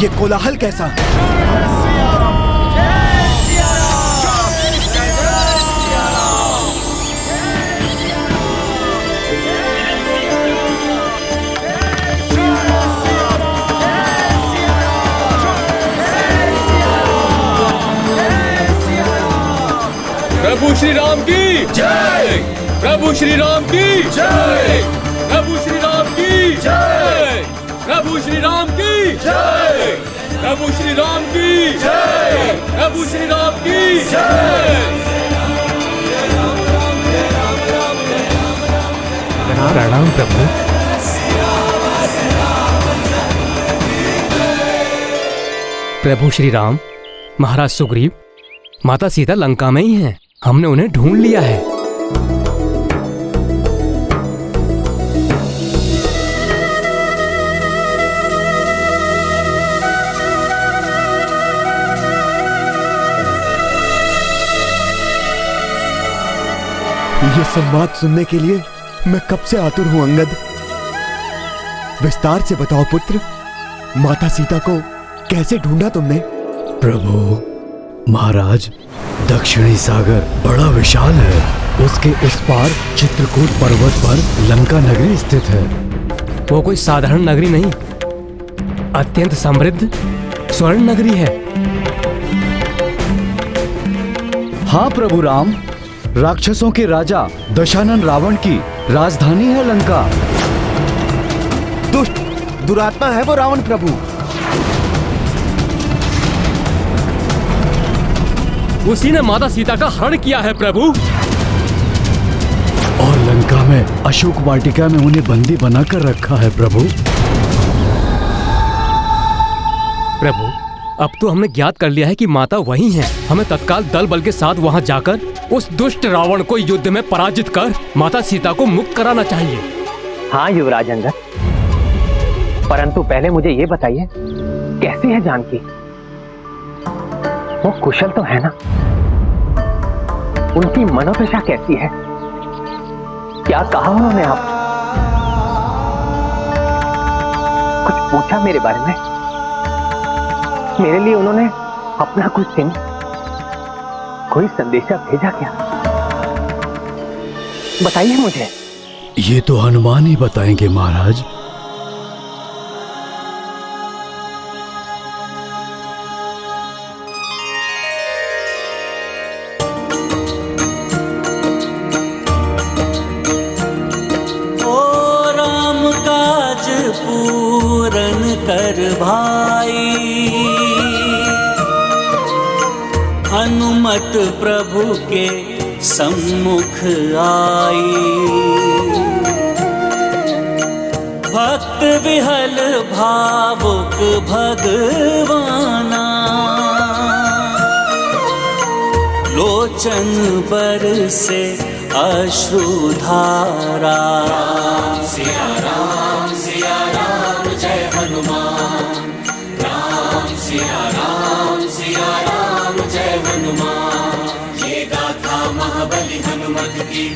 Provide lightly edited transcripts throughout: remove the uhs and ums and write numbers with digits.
ये कोलाहल कैसा? प्रभु श्री राम की जय। प्रभु श्री राम की जय। प्रभु श्री राम की जय। प्रभु श्री राम की जय। प्रभु श्री राम की जय। प्रभु श्री राम की जय। प्रणाम प्रभु। प्रभु श्री राम, महाराज सुग्रीव, माता सीता लंका में ही हैं। हमने उन्हें ढूंढ लिया है। ये संवाद सुनने के लिए मैं कब से आतुर हूं अंगद। विस्तार से बताओ पुत्र, माता सीता को कैसे ढूंढा तुमने? प्रभु महाराज, दक्षिणी सागर बड़ा विशाल है। उसके उस पार चित्रकूट पर्वत पर लंका नगरी स्थित है। वो कोई साधारण नगरी नहीं, अत्यंत समृद्ध स्वर्ण नगरी है। हाँ प्रभु राम, राक्षसों के राजा दशानन रावण की राजधानी है लंका। दुष्ट दुरात्मा है वो रावण प्रभु। उसी ने माता सीता का हरण किया है प्रभु। और लंका में अशोक वाटिका में उन्हें बंदी बनाकर रखा है प्रभु। प्रभु, अब तो हमने ज्ञात कर लिया है कि माता वही हैं। हमें तत्काल दल बल के साथ वहां जाकर उस दुष्ट रावण को युद्ध में पराजित कर माता सीता को मुक्त कराना चाहिए। हाँ युवराज अंगद, परंतु पहले मुझे ये बताइए, कैसी है जानकी? वो कुशल तो है ना? उनकी मनोदशा कैसी है? क्या कहा उन्होंने आप? कुछ पूछा मेरे बारे में? मेरे लिए उन्होंने अपना कुछ चिन्ह, कोई संदेशा भेजा क्या? बताइए मुझे। ये तो हनुमान ही बताएंगे महाराज। पूरन कर भाई, हनुमत प्रभु के सम्मुख आई। भक्त विहल भावुक भगवाना, लोचन बरसे अश्रुधारा। सिया राम जय हनुमान। राम सिया राम जय हनुमान। ये गाथा महाबली हनुमत की,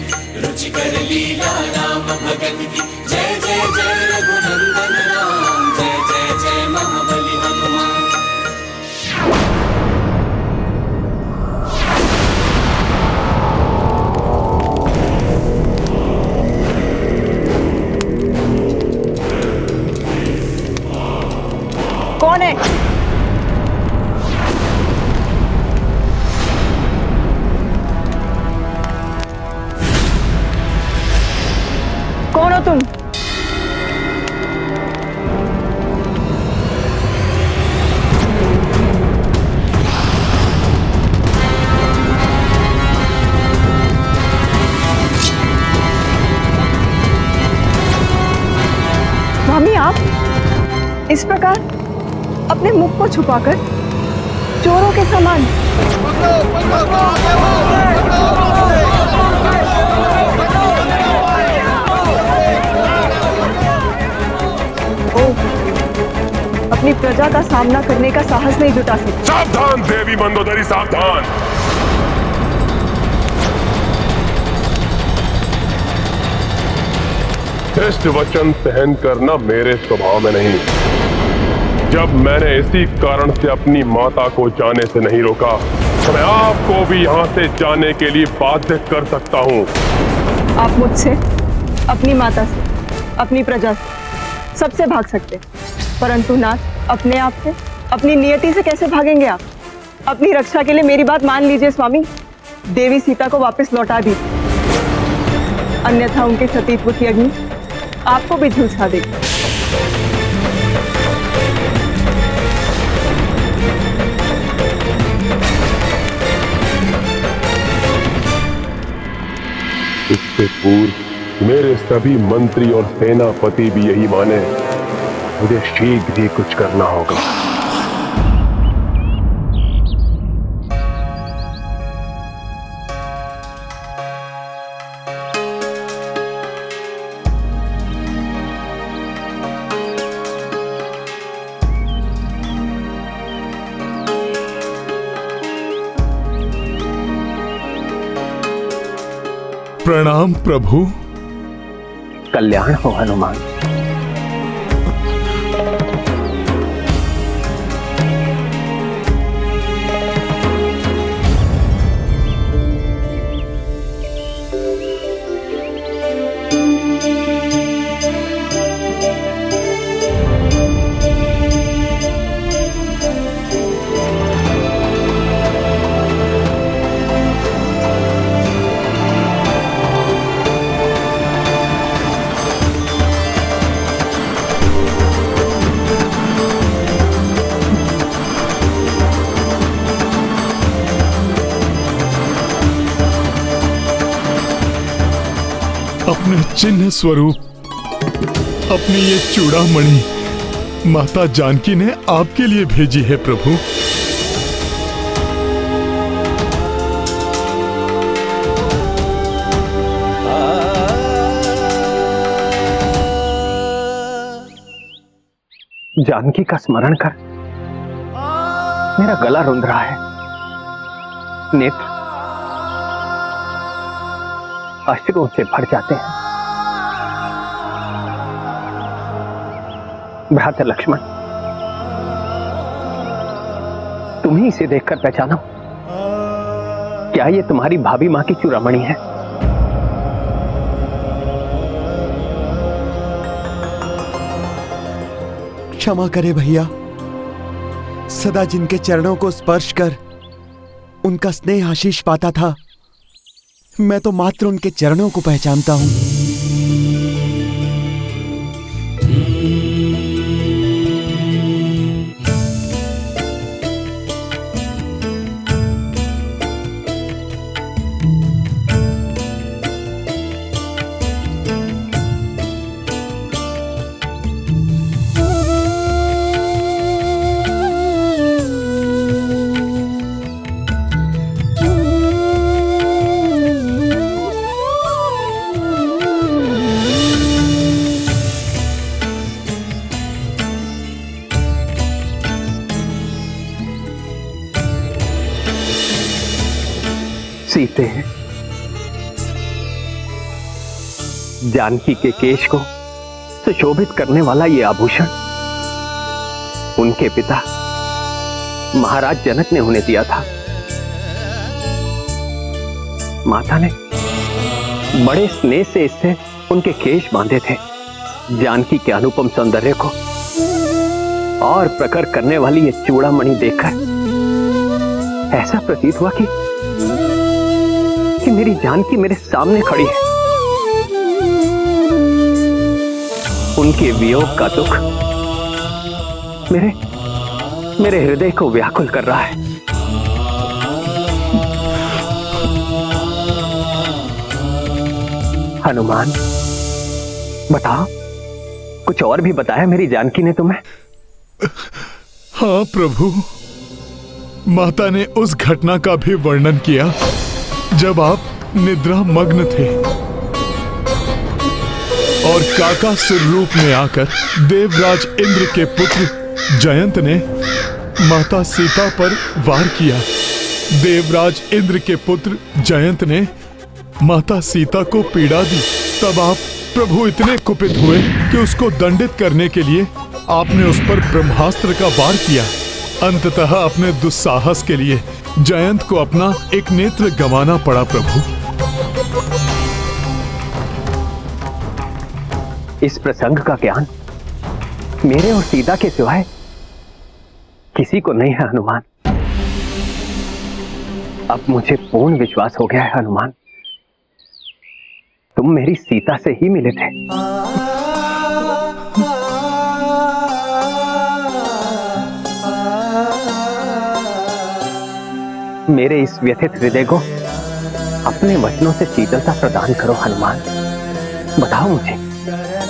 रुचिकर लीला राम भगत की। जय जय जय रघुनंदन राम, जय जय जय महाबली हनुमान। कौन है? कौन हो तुम? स्वामी, आप इस प्रकार अपने मुख को छुपाकर चोरों के समान। अपनी प्रजा का सामना करने का साहस नहीं जुटा सकते। सावधान देवी मंदोदरी, सावधान। श्रेष्ठ वचन सहन करना मेरे स्वभाव में नहीं। जब मैंने इसी कारण से अपनी माता को जाने से नहीं रोका, तो मैं आपको भी यहाँ से जाने के लिए बाध्य कर सकता हूँ। आप मुझसे, अपनी माता से, अपनी प्रजा से, सबसे भाग सकते, परंतु नाथ अपने आप से, अपनी नियति से कैसे भागेंगे आप? अपनी रक्षा के लिए मेरी बात मान लीजिए स्वामी। देवी सीता को वापस लौटा दीजिए, अन्यथा उनके सतीत्व की अग्नि आपको भी झुलसा देगी। इससे पूर्व मेरे सभी मंत्री और सेनापति भी यही माने, मुझे शीघ्र ही कुछ करना होगा। प्रणाम प्रभु। कल्याण हो हनुमान। अपने चिन्ह स्वरूप अपनी ये चूड़ामणि माता जानकी ने आपके लिए भेजी है प्रभु। जानकी का स्मरण कर मेरा गला रुंध रहा है, नेत्र अश्रुओं से भर जाते हैं। भ्राता लक्ष्मण, तुम ही इसे देखकर पहचानो, क्या ये तुम्हारी भाभी मां की चूड़ामणि है? क्षमा करे भैया, सदा जिनके चरणों को स्पर्श कर उनका स्नेह आशीष पाता था, मैं तो मात्र उनके चरणों को पहचानता हूं। सीते हैं जानकी के केश को सुशोभित करने वाला ये आभूषण उनके पिता महाराज जनक ने उन्हें दिया था। माता ने बड़े स्नेह से इससे उनके केश बांधे थे। जानकी के अनुपम सौंदर्य को और प्रखर करने वाली ये चूड़ामणि देखकर ऐसा प्रतीत हुआ कि मेरी जानकी मेरे सामने खड़ी है। उनके वियोग का दुख मेरे हृदय को व्याकुल कर रहा है। हनुमान, बताओ, कुछ और भी बताया मेरी जानकी ने तुम्हें? हाँ प्रभु, माता ने उस घटना का भी वर्णन किया जब आप निद्रा मग्न थे और काका सुर रूप में आकर देवराज इंद्र के पुत्र जयंत ने माता सीता पर वार किया। देवराज इंद्र के पुत्र जयंत ने माता सीता को पीड़ा दी। तब आप प्रभु इतने कुपित हुए कि उसको दंडित करने के लिए आपने उस पर ब्रह्मास्त्र का वार किया। अंततः अपने दुस्साहस के लिए जयंत को अपना एक नेत्र गंवाना पड़ा प्रभु। इस प्रसंग का ज्ञान मेरे और सीता के सिवाय किसी को नहीं है हनुमान। अब मुझे पूर्ण विश्वास हो गया है हनुमान, तुम मेरी सीता से ही मिले थे। मेरे इस व्यथित हृदय को अपने वचनों से शीतलता प्रदान करो हनुमान। बताओ मुझे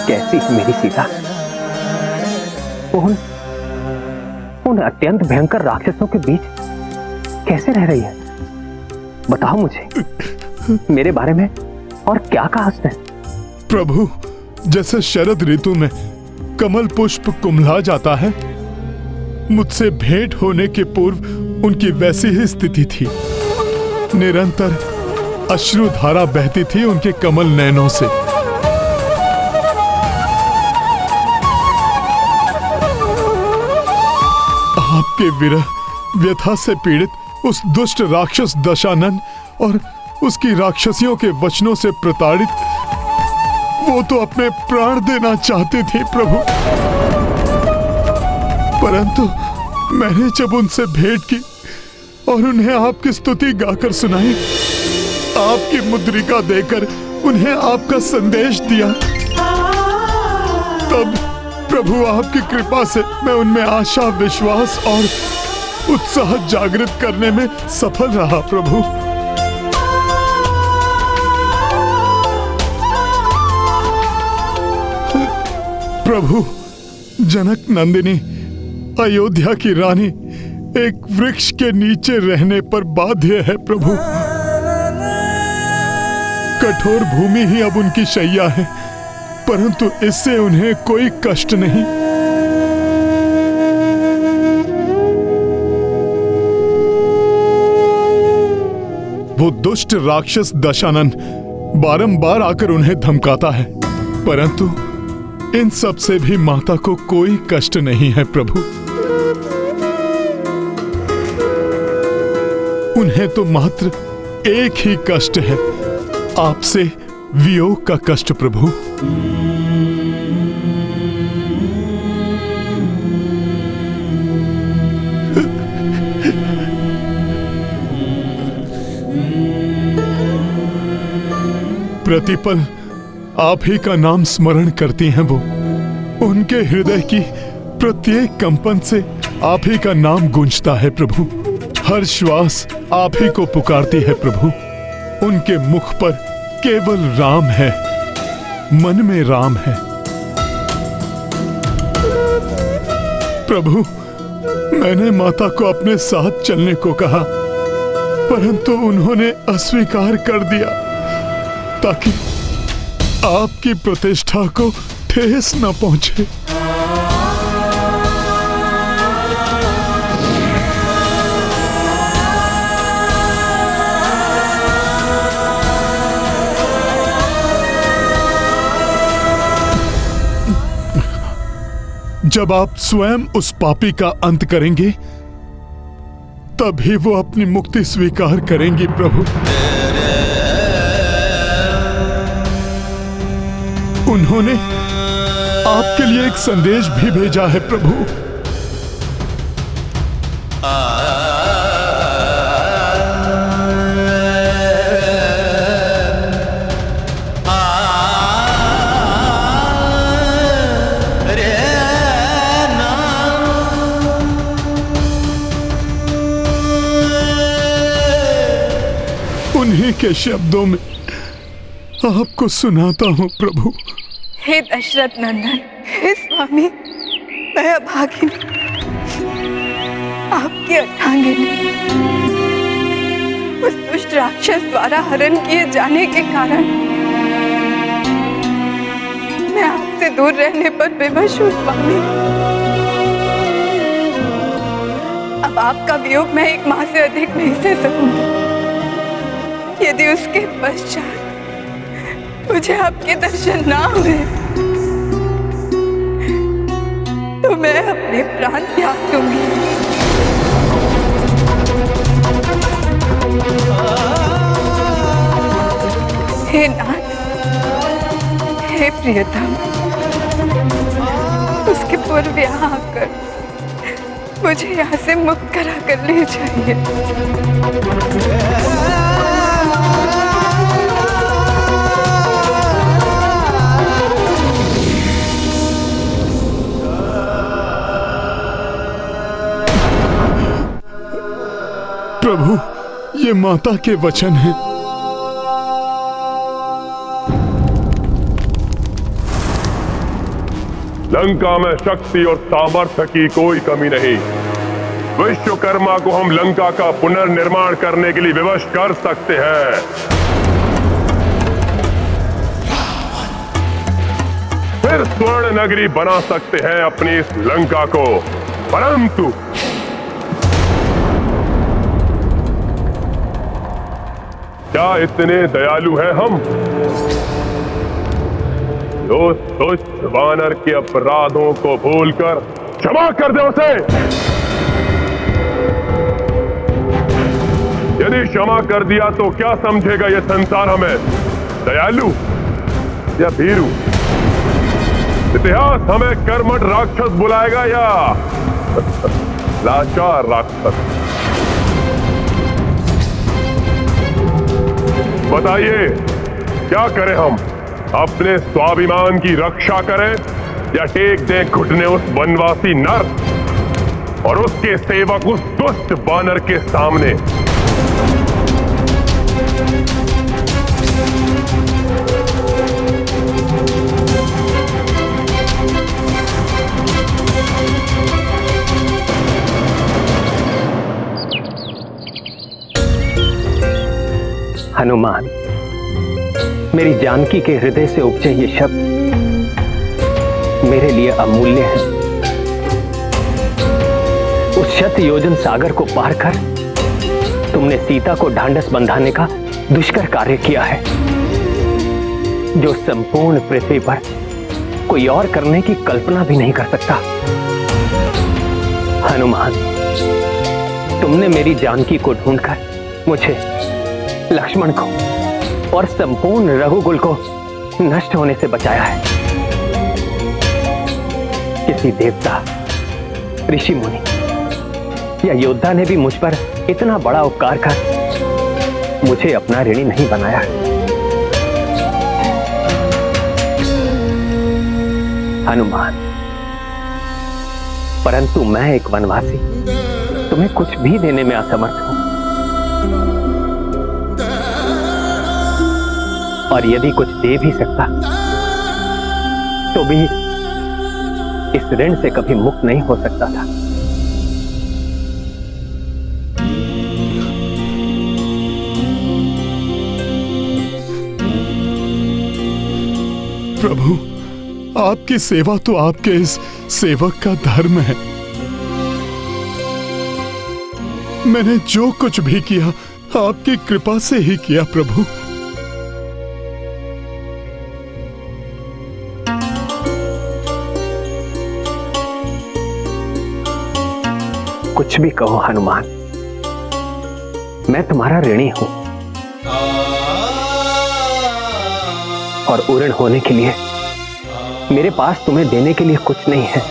कैसी है मेरी सीता? उन अत्यंत भयंकर राक्षसों के बीच कैसे रह रही है? बताओ मुझे मेरे बारे में और क्या कहा उसने? प्रभु, जैसे शरद ऋतु में कमल पुष्प कुम्हला जाता है, मुझसे भेंट होने के पूर्व उनकी वैसी ही स्थिति थी। निरंतर अश्रुधारा बहती थी उनके कमल नयनों से। आपके विरह व्यथा से पीड़ित उस दुष्ट राक्षस दशानन और उसकी राक्षसियों के वचनों से प्रताड़ित वो तो अपने प्राण देना चाहती थी प्रभु, परंतु मैंने जब उनसे भेंट की और उन्हें आपकी स्तुति गाकर सुनाई, आपकी मुद्रिका देकर उन्हें आपका संदेश दिया, तब प्रभु आपकी कृपा से मैं उनमें आशा, विश्वास और उत्साह जागृत करने में सफल रहा प्रभु। प्रभु, जनक नंदिनी अयोध्या की रानी एक वृक्ष के नीचे रहने पर बाध्य है प्रभु। कठोर भूमि ही अब उनकी शैया है, परंतु इससे उन्हें कोई कष्ट नहीं। वो दुष्ट राक्षस दशानन बारंबार आकर उन्हें धमकाता है, परंतु इन सब से भी माता को कोई कष्ट नहीं है प्रभु। उन्हें तो मात्र एक ही कष्ट है, आपसे वियोग का कष्ट प्रभु। प्रतिपल आप ही का नाम स्मरण करती हैं वो। उनके हृदय की प्रत्येक कंपन से आप ही का नाम गूंजता है प्रभु। हर श्वास आप ही को पुकारती है प्रभु। उनके मुख पर केवल राम है, मन में राम है। प्रभु, मैंने माता को अपने साथ चलने को कहा, परंतु उन्होंने अस्वीकार कर दिया ताकि आपकी प्रतिष्ठा को ठेस न पहुंचे। जब आप स्वयं उस पापी का अंत करेंगे, तभी वो अपनी मुक्ति स्वीकार करेंगी प्रभु। उन्होंने आपके लिए एक संदेश भी भेजा है प्रभु। उन्हीं के शब्दों में आपको सुनाता हूँ प्रभु। हे दशरथ नंदन, हे स्वामी, मैं अभागिनी, आपकी अर्धांगिनी, उस दुष्ट राक्षस द्वारा हरण किए जाने के कारण मैं आपसे दूर रहने पर विवश हूँ स्वामी। अब आपका वियोग मैं एक माह से अधिक नहीं सह सकूंगी। यदि उसके पश्चात मुझे आपके दर्शन ना हुए तो मैं अपने प्राण त्याग दूंगी। हे नाथ, हे प्रियतम, उसके पूर्व यहाँ आकर मुझे यहाँ से मुक्त करा कर ले जाइए। प्रभु, ये माता के वचन हैं। लंका में शक्ति और सामर्थ्य की कोई कमी नहीं। विश्वकर्मा को हम लंका का पुनर्निर्माण करने के लिए विवश कर सकते हैं। फिर स्वर्ण नगरी बना सकते हैं अपनी इस लंका को। परंतु क्या इतने दयालु हैं हम? उस दुष्ट वानर के अपराधों को भूलकर क्षमा कर दे उसे। यदि क्षमा कर दिया तो क्या समझेगा यह संसार हमें, दयालु या भीरू? इतिहास हमें कर्मठ राक्षस बुलाएगा या लाचार राक्षस? बताइए, क्या करें हम? अपने स्वाभिमान की रक्षा करें या टेक दें घुटने उस वनवासी नर और उसके सेवक उस दुष्ट वानर के सामने? हनुमान, मेरी जानकी के हृदय से उपजे ये शब्द मेरे लिए अमूल्य हैं। उस शत योजन सागर को पार कर तुमने सीता को ढांढस बंधाने का दुष्कर कार्य किया है, जो संपूर्ण पृथ्वी पर कोई और करने की कल्पना भी नहीं कर सकता। हनुमान, तुमने मेरी जानकी को ढूंढकर मुझे, लक्ष्मण को और संपूर्ण रघुकुल को नष्ट होने से बचाया है। किसी देवता, ऋषि मुनि या योद्धा ने भी मुझ पर इतना बड़ा उपकार कर मुझे अपना ऋणी नहीं बनाया। हनुमान, परंतु मैं एक वनवासी तुम्हें कुछ भी देने में असमर्थ हूं, और यदि कुछ दे भी सकता तो भी इस ऋण से कभी मुक्त नहीं हो सकता था। प्रभु, आपकी सेवा तो आपके इस सेवक का धर्म है। मैंने जो कुछ भी किया आपकी कृपा से ही किया प्रभु। कुछ भी कहो हनुमान, मैं तुम्हारा ऋणी हूं, और ऋण होने के लिए मेरे पास तुम्हें देने के लिए कुछ नहीं है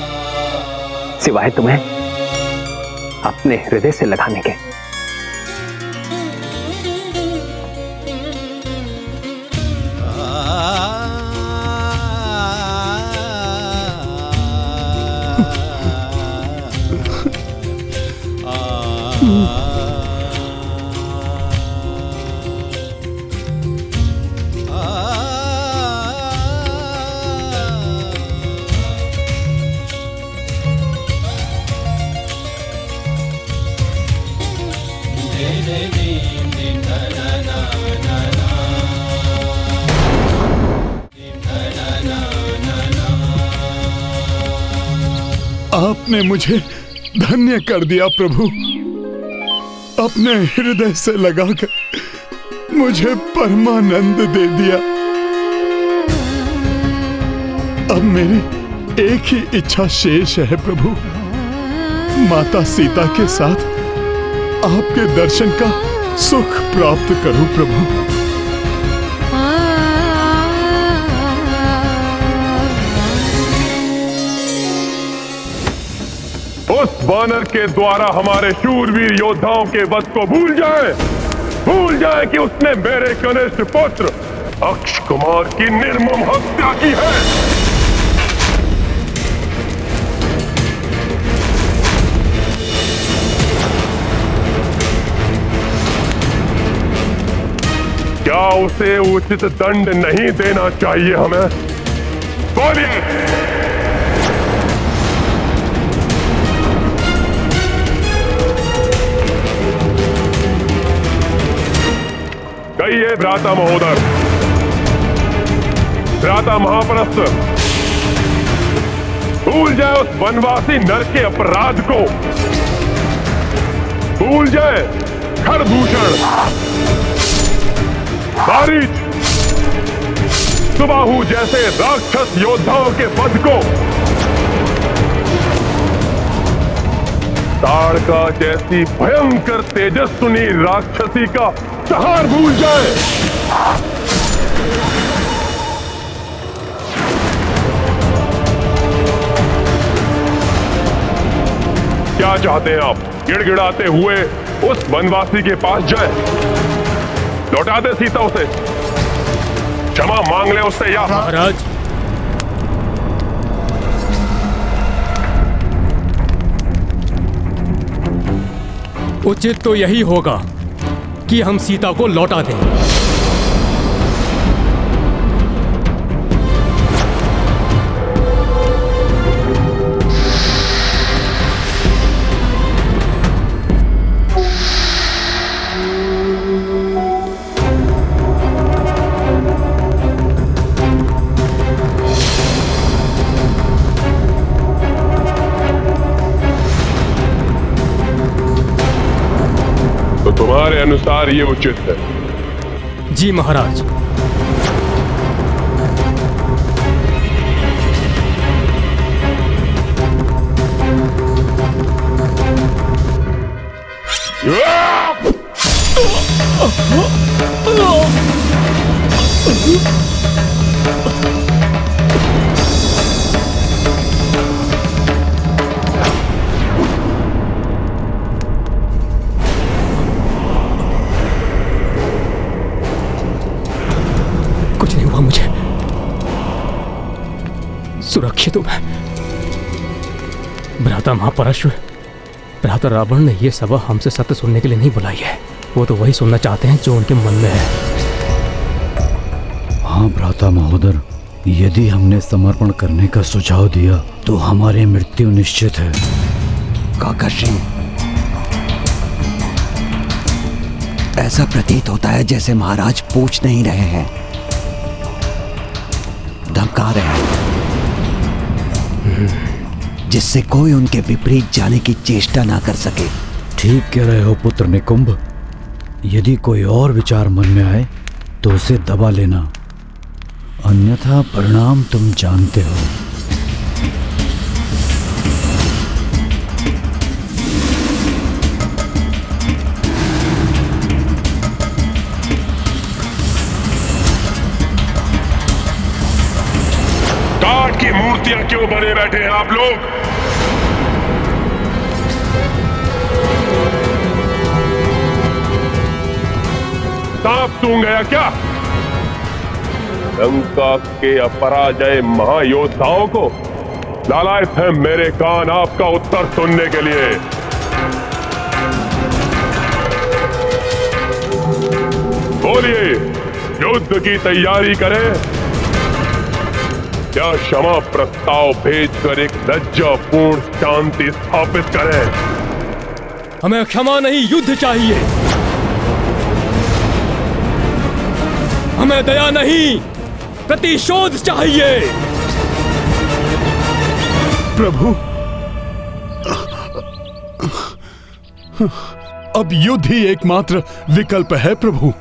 सिवाय तुम्हें अपने हृदय से लगाने के। आपने मुझे धन्य कर दिया प्रभु। अपने हृदय से लगाकर मुझे परमानंद दे दिया। अब मेरी एक ही इच्छा शेष है प्रभु, माता सीता के साथ आपके दर्शन का सुख प्राप्त करूं प्रभु। उस वानर के द्वारा हमारे शूरवीर योद्धाओं के वध को भूल जाए कि उसने मेरे कनिष्ठ पुत्र अक्ष कुमार की निर्मम हत्या की है। क्या उसे उचित दंड नहीं देना चाहिए हमें? बोलिए। कहिए भ्राता महोदर, भ्राता महापरस्त, भूल जाए उस वनवासी नर के अपराध को, भूल जाए खरदूषण, बारिज, सुबाहु जैसे राक्षस योद्धाओं के वध को, ताड़का जैसी भयंकर तेजस्विनी राक्षसी का संहार भूल जाए। क्या चाहते हैं आप? गिड़गिड़ाते हुए उस वनवासी के पास जाएं, लौटा दे सीता उसे, क्षमा मांग ले उससे, या महाराज उचित तो यही होगा कि हम सीता को लौटा दें। तुम्हारे अनुसार ये उचित है? जी महाराज। मुझे सुरक्षित हूं मैं। भ्राता महापरशुर, भ्राता रावण ने यह सभा हमसे सत्य सुनने के लिए नहीं बुलाई है। वो तो वही सुनना चाहते हैं जो उनके मन में है। हाँ भ्राता महोदर, यदि हमने समर्पण करने का सुझाव दिया तो हमारी मृत्यु निश्चित है। काका श्री, ऐसा प्रतीत होता है जैसे महाराज पूछ नहीं रहे हैं, धमका रहे हैं, जिससे कोई उनके विपरीत जाने की चेष्टा ना कर सके। ठीक कह रहे हो पुत्र निकुंभ। यदि कोई और विचार मन में आए तो उसे दबा लेना, अन्यथा परिणाम तुम जानते हो। काठ की मूर्तियां क्यों बने बैठे हैं आप लोग? सांप सूंघ गया क्या? लंका के अपराजय महायोद्धाओं को लालायत है मेरे कान आपका उत्तर सुनने के लिए। बोलिए, युद्ध की तैयारी करें या क्षमा प्रस्ताव भेजकर एक लज्जापूर्ण शांति स्थापित करें? हमें क्षमा नहीं, युद्ध चाहिए। हमें दया नहीं, प्रतिशोध चाहिए। प्रभु, अब युद्ध ही एकमात्र विकल्प है प्रभु।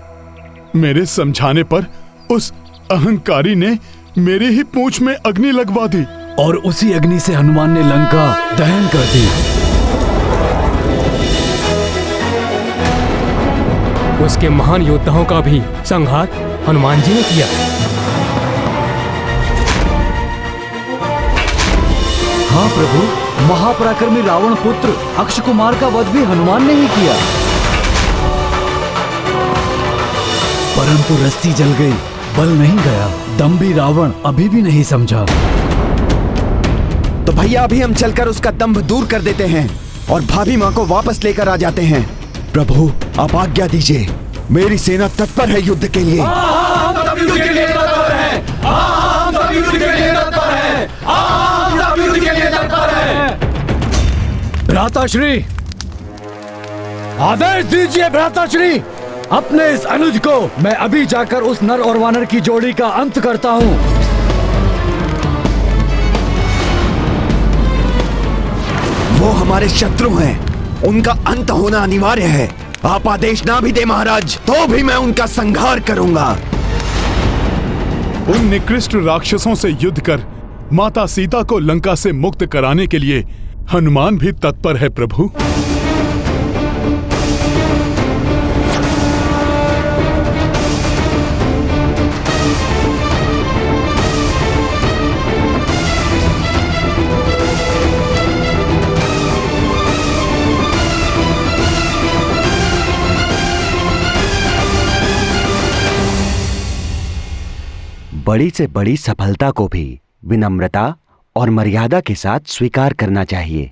मेरे समझाने पर उस अहंकारी ने मेरी ही पूंछ में अग्नि लगवा दी। और उसी अग्नि से हनुमान ने लंका दहन कर दी। उसके महान योद्धाओं का भी संहार हनुमान जी ने किया। हाँ प्रभु, महापराक्रमी रावण पुत्र अक्ष कुमार का वध भी हनुमान ने ही किया। परंतु रस्सी जल गई, बल नहीं गया। दंभी रावण अभी भी नहीं समझा। तो भैया अभी हम चलकर उसका दंभ दूर कर देते हैं और भाभी माँ को वापस लेकर आ जाते हैं। प्रभु आप आज्ञा दीजिए, मेरी सेना तत्पर है युद्ध के लिए। भ्राताश्री, आदेश दीजिए भ्राताश्री। अपने इस अनुज को मैं अभी जाकर उस नर और वानर की जोड़ी का अंत करता हूँ। वो हमारे शत्रु हैं, उनका अंत होना अनिवार्य है। आप आदेश ना भी दे महाराज, तो भी मैं उनका संहार करूंगा। उन निकृष्ट राक्षसों से युद्ध कर माता सीता को लंका से मुक्त कराने के लिए हनुमान भी तत्पर है प्रभु। बड़ी से बड़ी सफलता को भी विनम्रता और मर्यादा के साथ स्वीकार करना चाहिए।